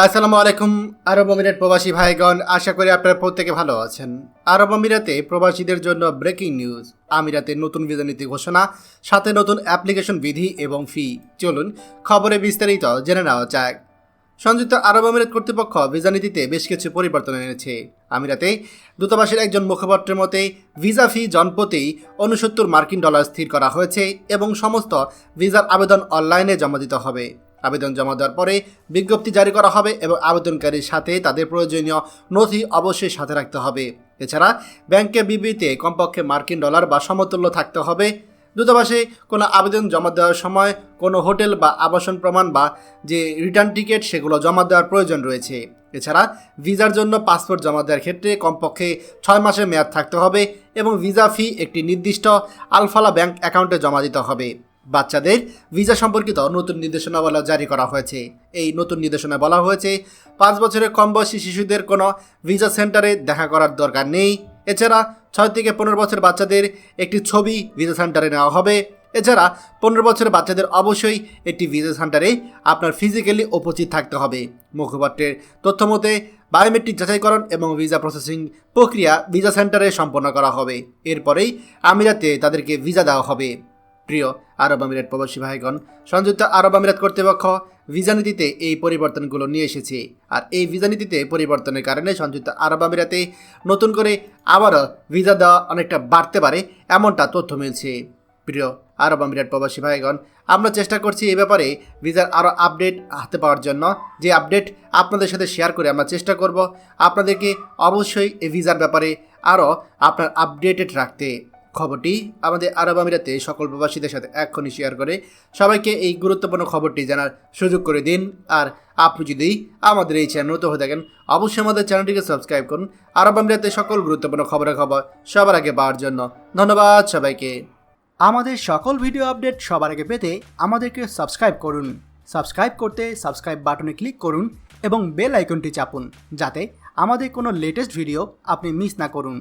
আসসালামু আলাইকুম আরব আমিরাত প্রবাসী ভাইগণ, আশা করি আপনারা প্রত্যেকে ভালো আছেন। আরব আমিরাতে প্রবাসীদের জন্য ব্রেকিং নিউজ। আমিরাতের নতুন ভিসা নীতি ঘোষণা, সাথে নতুন অ্যাপ্লিকেশন বিধি এবং ফি। চলুন খবরে বিস্তারিত জেনে নেওয়া যাক। সংযুক্ত আরব আমিরাত কর্তৃপক্ষ ভিসা নীতিতে বেশ কিছু পরিবর্তন এনেছে। আমিরাতে দূতাবাসের একজন মুখপাত্রের মতে ভিসা ফি জনপ্রতি $69 স্থির করা হয়েছে এবং সমস্ত ভিসার আবেদন অনলাইনে জমা দিতে হবে। আবেদন জমা দেওয়ার পরে বিজ্ঞপ্তি জারি করা হবে এবং আবেদনকারীর সাথে তাদের প্রয়োজনীয় নথি অবশ্যই সাথে রাখতে হবে। এছাড়া ব্যাংকের বিবৃতিতে কমপক্ষে $মার্কিন বা সমতুল্য থাকতে হবে। দূতাবাসে কোনো আবেদন জমা দেওয়ার সময় কোনো হোটেল বা আবাসন প্রমাণ বা যে রিটার্ন টিকিট সেগুলো জমা দেওয়ার প্রয়োজন রয়েছে। এছাড়া ভিসার জন্য পাসপোর্ট জমা দেওয়ার ক্ষেত্রে কমপক্ষে 6 মাসের মেয়াদ থাকতে হবে এবং ভিসা ফি একটি নির্দিষ্ট আলফালা ব্যাংক অ্যাকাউন্টে জমা দিতে হবে। বাচ্চাদের ভিসা সম্পর্কিত নতুন নির্দেশনাবলী জারি করা হয়েছে। এই নতুন নির্দেশনায় বলা হয়েছে 5 বছরের কম বয়সী শিশুদের কোনো ভিসা সেন্টারে দেখা করার দরকার নেই। এছাড়া 6 থেকে 15 বছর বাচ্চাদের একটি ছবি ভিসা সেন্টারে নেওয়া হবে। এছাড়া 15 বছরের বাচ্চাদের অবশ্যই একটি ভিসা সেন্টারে আপনার ফিজিক্যালি উপস্থিত থাকতে হবে। মুখপাত্রের তথ্য মতে বায়োমেট্রিক যাচাইকরণ এবং ভিসা প্রসেসিং প্রক্রিয়া ভিসা সেন্টারে সম্পন্ন করা হবে। এরপরেই আমিরাতে তাদেরকে ভিসা দেওয়া হবে। প্রিয় আরব আমিরাত প্রবাসী ভাইগণ, সংযুক্ত আরব আমিরাত কর্তৃপক্ষ ভিসা নীতিতে এই পরিবর্তনগুলো নিয়ে এসেছে। আর এই ভিসা নীতিতে পরিবর্তনের কারণে সংযুক্ত আরব আমিরাতে নতুন করে আবারও ভিসা দেওয়া অনেকটা বাড়তে পারে, এমনটা তথ্য মিলছে। প্রিয় আরব আমিরাত প্রবাসী ভাইগণ, আমরা চেষ্টা করছি এই ব্যাপারে ভিসার আরও আপডেট হাতে পাওয়ার জন্য। যে আপডেট আপনাদের সাথে শেয়ার করে আমরা চেষ্টা করব আপনাদেরকে অবশ্যই এই ভিসার ব্যাপারে আরও আপনার আপডেটেড রাখতে। খবরটি আমাদের আরব আমিরাতে সকল প্রবাসীদের সাথে এক্ষুনি শেয়ার করে সবাইকে এই গুরুত্বপূর্ণ খবরটি জানার সুযোগ করে দিন। আর আপনি যদি আমাদের এই চ্যানেল নতুন হয়ে থাকেন, অবশ্যই আমাদের চ্যানেলটিকে সাবস্ক্রাইব করুন আরব আমিরাতে সকল গুরুত্বপূর্ণ খবর সবার আগে পাওয়ার জন্য। ধন্যবাদ সবাইকে। আমাদের সকল ভিডিও আপডেট সবার আগে পেতে আমাদেরকে সাবস্ক্রাইব করুন। সাবস্ক্রাইব করতে সাবস্ক্রাইব বাটনে ক্লিক করুন এবং বেল আইকনটি চাপুন, যাতে আমাদের কোনো লেটেস্ট ভিডিও আপনি মিস না করুন।